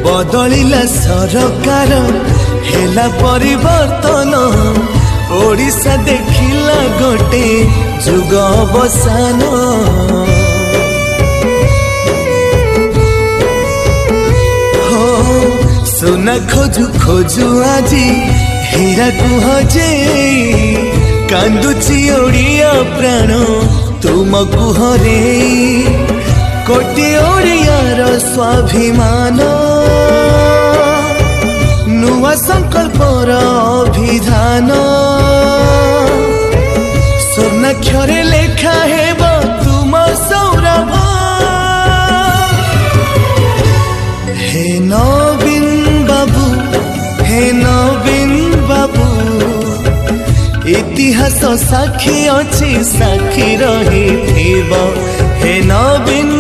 बदलिला सरकार हेला परिवर्तन ओडिशा देखिला गोटे जुग अवसान हो सुना खोजु खोजु आजी हीरा कुह जे कांदुची ओडिया प्राण तुम कुहरे कोटि ओडियार स्वाभिमान नुआ संकल्पर अभिधान स्वर्णाक्षरे लेखा हेब तुम सौरभ हे नवीन बाबू हे नवीन बाबू इतिहास साक्षी अच्छी साक्षी रही हे नवीन